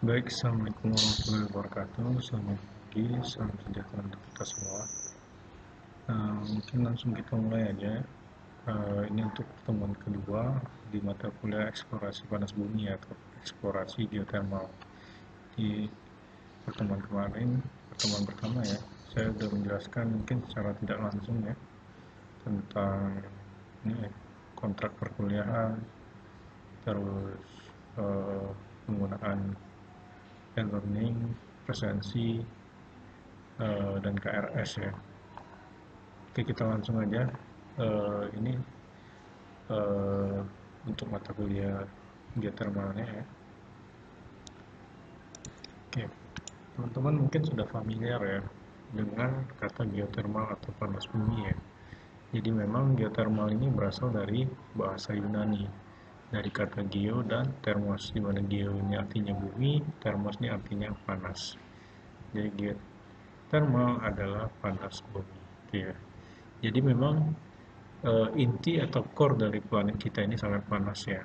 Baik, Assalamualaikum warahmatullahi wabarakatuh. Selamat pagi, salam sejahtera untuk kita semua. Mungkin langsung kita mulai aja. Ini untuk pertemuan kedua di mata kuliah eksplorasi panas bumi atau eksplorasi geothermal. Di pertemuan kemarin, pertemuan pertama ya, saya sudah menjelaskan mungkin secara tidak langsung ya tentang ini kontrak perkuliahan, terus penggunaan e-learning, presensi, dan KRS ya. Oke, kita langsung aja. Ini uh, untuk mata kuliah geothermalnya ya. Oke, teman-teman mungkin sudah familiar ya dengan kata geothermal atau panas bumi ya. Jadi memang geothermal ini berasal dari bahasa Yunani, dari kata geo dan thermos, di mana geo ini artinya bumi, thermos ini artinya panas. Jadi geothermal adalah panas bumi, gitu ya. Jadi memang inti atau core dari planet kita ini sangat panas ya.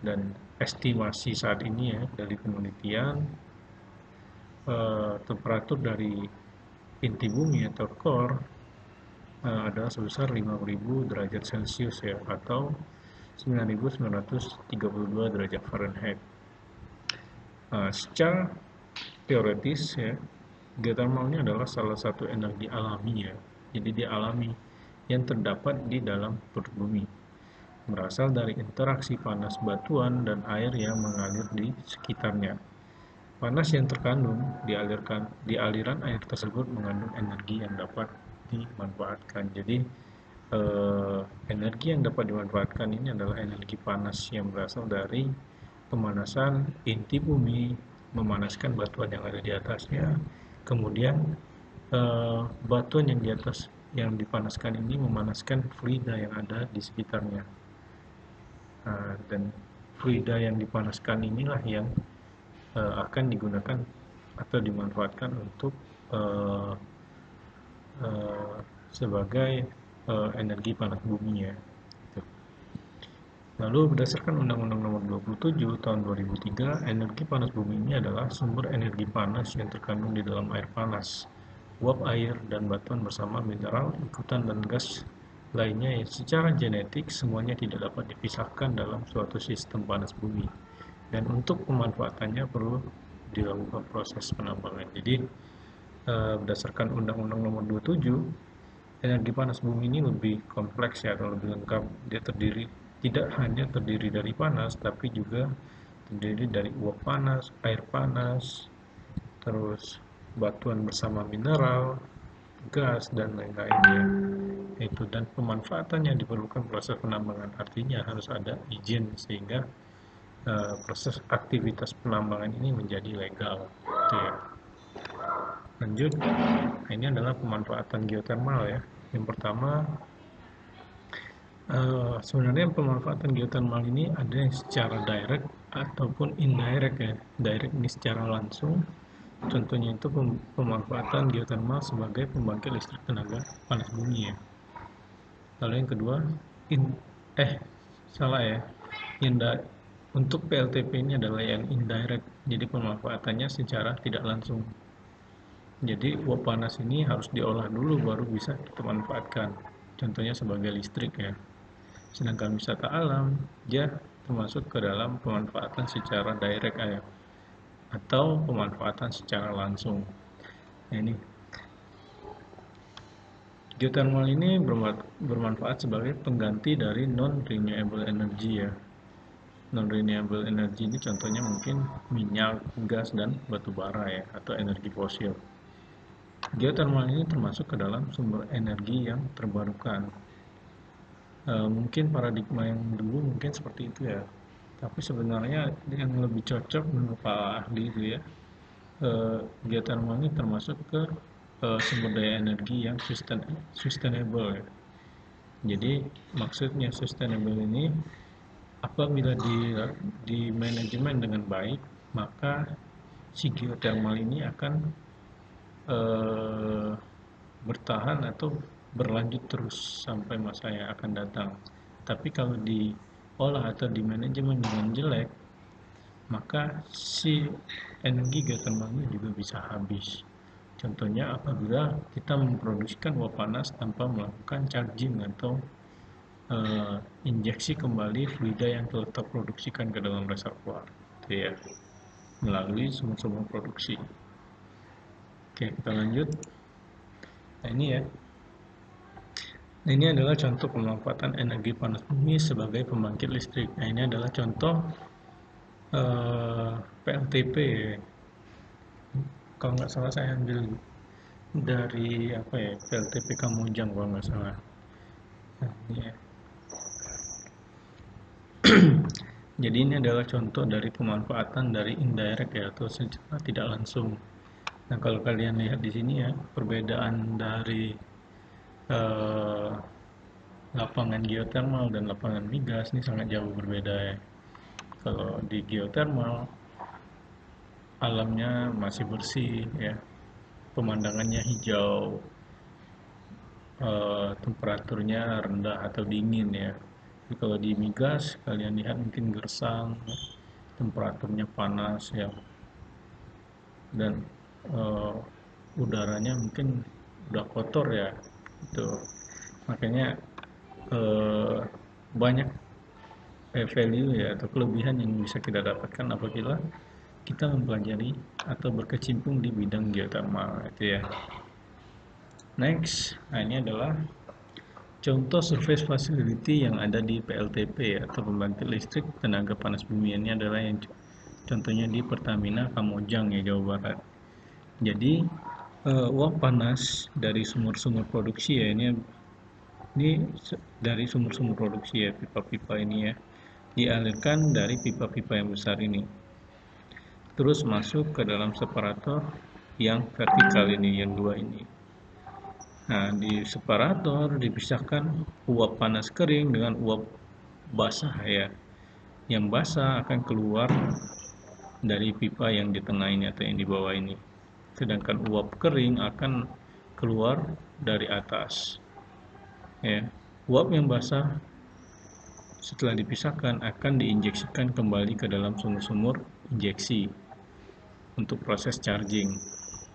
Dan estimasi saat ini ya dari penelitian, temperatur dari inti bumi atau core adalah sebesar 5000 derajat Celcius ya, atau 9932 derajat Fahrenheit. Secara teoretis ya, geothermal ini adalah salah satu energi alami ya. Jadi dia alami yang terdapat di dalam perut bumi, berasal dari interaksi panas batuan dan air yang mengalir di sekitarnya. Panas yang terkandung di aliran air tersebut mengandung energi yang dapat dimanfaatkan. Jadi energi yang dapat dimanfaatkan ini adalah energi panas yang berasal dari pemanasan inti bumi, memanaskan batuan yang ada di atasnya. Kemudian batuan yang di atas yang dipanaskan ini memanaskan fluida yang ada di sekitarnya. Dan fluida yang dipanaskan inilah yang akan digunakan atau dimanfaatkan untuk sebagai energi panas bumi ya. Lalu berdasarkan Undang-Undang Nomor 27 Tahun 2003, energi panas bumi ini adalah sumber energi panas yang terkandung di dalam air panas, uap air, dan batuan bersama mineral, ikutan, dan gas lainnya yang secara genetik semuanya tidak dapat dipisahkan dalam suatu sistem panas bumi. Dan untuk pemanfaatannya perlu dilakukan proses penambangan. Jadi berdasarkan Undang-Undang Nomor 27, energi panas bumi ini lebih kompleks ya, atau lebih lengkap. Dia tidak hanya terdiri dari panas, tapi juga terdiri dari uap panas, air panas, terus batuan bersama mineral, gas, dan lain-lainnya. Itu, dan pemanfaatannya diperlukan proses penambangan, artinya harus ada izin sehingga proses aktivitas penambangan ini menjadi legal. Gitu ya. Lanjut, ini adalah pemanfaatan geothermal ya. Yang pertama, sebenarnya pemanfaatan geothermal ini ada yang secara direct ataupun indirect ya. Direct ini secara langsung, contohnya itu pemanfaatan geothermal sebagai pembangkit listrik tenaga panas bumi ya. Lalu yang kedua, salah ya, untuk PLTP ini adalah yang indirect, jadi pemanfaatannya secara tidak langsung. Jadi uap panas ini harus diolah dulu baru bisa kita manfaatkan, contohnya sebagai listrik ya. Sedangkan wisata alam, dia termasuk ke dalam pemanfaatan secara direct ya, atau pemanfaatan secara langsung. Nah, ini geothermal ini bermanfaat sebagai pengganti dari non-renewable energy ya. Non-renewable energy ini contohnya mungkin minyak, gas, dan batu bara ya, atau energi fosil. Geothermal ini termasuk ke dalam sumber energi yang terbarukan. Mungkin paradigma yang dulu mungkin seperti itu ya, tapi sebenarnya yang lebih cocok menurut Pak Ahli itu ya, geothermal ini termasuk ke sumber daya energi yang sustainable ya. Jadi maksudnya sustainable ini apabila di manajemen dengan baik, maka si geothermal ini akan bertahan atau berlanjut terus sampai masa yang akan datang. Tapi kalau diolah atau di manajemen dengan jelek, maka si energi geotermalnya juga bisa habis. Contohnya apabila kita memproduksikan uap panas tanpa melakukan charging atau injeksi kembali fluida yang telah terproduksikan ke dalam reservoir, gitu ya, melalui sumur-sumur produksi. Oke, kita lanjut. Nah, ini ya. Nah, ini adalah contoh pemanfaatan energi panas bumi sebagai pembangkit listrik. Nah, ini adalah contoh PLTP. Kalau nggak salah saya ambil dari apa ya, PLTP Kamojang kalau nggak salah. Nah, ini ya. Jadi ini adalah contoh dari pemanfaatan dari indirect ya, atau secara tidak langsung. Nah, kalau kalian lihat di sini ya, perbedaan dari eh, lapangan geothermal dan lapangan migas ini sangat jauh berbeda ya. Kalau di geothermal alamnya masih bersih ya, pemandangannya hijau, temperaturnya rendah atau dingin ya. Jadi kalau di migas kalian lihat mungkin gersang, temperaturnya panas ya, dan uh, udaranya mungkin udah kotor ya, itu makanya uh, banyak value ya atau kelebihan yang bisa kita dapatkan apabila kita mempelajari atau berkecimpung di bidang geothermal itu ya. Next, nah ini adalah contoh surface facility yang ada di PLTP atau pembangkit listrik tenaga panas bumi. Ini adalah yang contohnya di Pertamina Kamojang ya, Jawa Barat. Jadi uap panas dari sumur-sumur produksi ya, ini dari sumur-sumur produksi ya, pipa-pipa ini ya, dialirkan dari pipa-pipa yang besar ini, terus masuk ke dalam separator yang vertikal ini, yang dua ini. Nah, di separator dipisahkan uap panas kering dengan uap basah ya. Yang basah akan keluar dari pipa yang di tengah ini atau yang di bawah ini. Sedangkan uap kering akan keluar dari atas. Ya. Uap yang basah setelah dipisahkan akan diinjeksikan kembali ke dalam sumur-sumur injeksi untuk proses charging,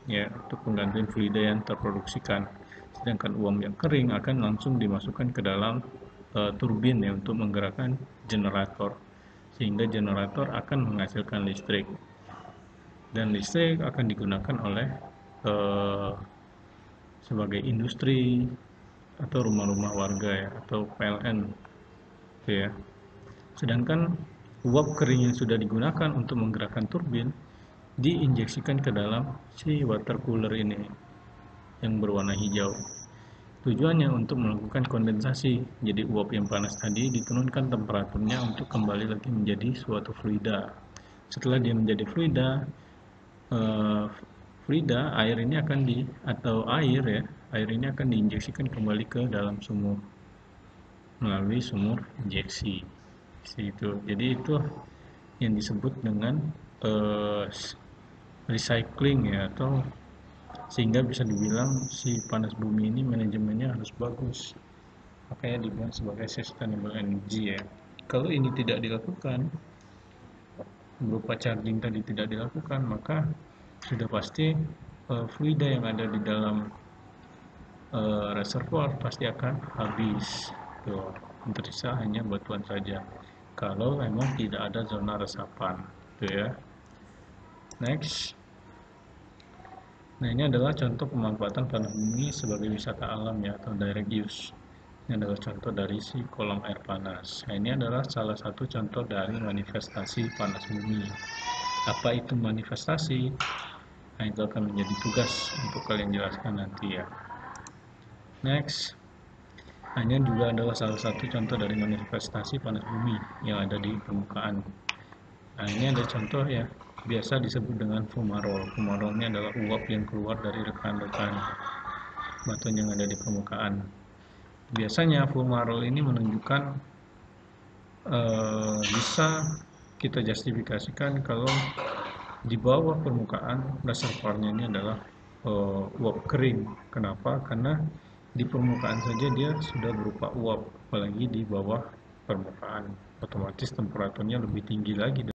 ya, untuk penggantian fluida yang terproduksikan. Sedangkan uap yang kering akan langsung dimasukkan ke dalam turbin ya, untuk menggerakkan generator, sehingga generator akan menghasilkan listrik, dan listrik akan digunakan oleh sebagai industri atau rumah-rumah warga ya, atau PLN gitu ya. Sedangkan uap kering yang sudah digunakan untuk menggerakkan turbin diinjeksikan ke dalam si water cooler ini yang berwarna hijau. Tujuannya untuk melakukan kondensasi. Jadi uap yang panas tadi diturunkan temperaturnya untuk kembali lagi menjadi suatu fluida. Setelah dia menjadi fluida, air ini akan air ini akan diinjeksikan kembali ke dalam sumur melalui sumur injeksi. Jadi itu yang disebut dengan recycling ya, atau sehingga bisa dibilang si panas bumi ini manajemennya harus bagus, makanya dibilang sebagai sustainable energy ya. Kalau ini tidak dilakukan, berupa charging tadi tidak dilakukan, maka sudah pasti fluida yang ada di dalam reservoir pasti akan habis tuh, tersisa hanya batuan saja kalau memang tidak ada zona resapan tuh ya. Next. Nah, ini adalah contoh pemanfaatan panas bumi sebagai wisata alam ya, atau direct use. Ini adalah contoh dari si kolam air panas. Nah, ini adalah salah satu contoh dari manifestasi panas bumi. Apa itu manifestasi? Nah, itu akan menjadi tugas untuk kalian jelaskan nanti ya. Next. Nah, ini juga adalah salah satu contoh dari manifestasi panas bumi yang ada di permukaan. Nah, ini ada contoh ya, biasa disebut dengan fumarole. Fumarole ini adalah uap yang keluar dari rekan-rekan batuan yang ada di permukaan. Biasanya fumarole ini menunjukkan bisa kita justifikasikan kalau di bawah permukaan reservoirnya ini adalah uap kering. Kenapa? Karena di permukaan saja dia sudah berupa uap, apalagi di bawah permukaan otomatis temperaturnya lebih tinggi lagi.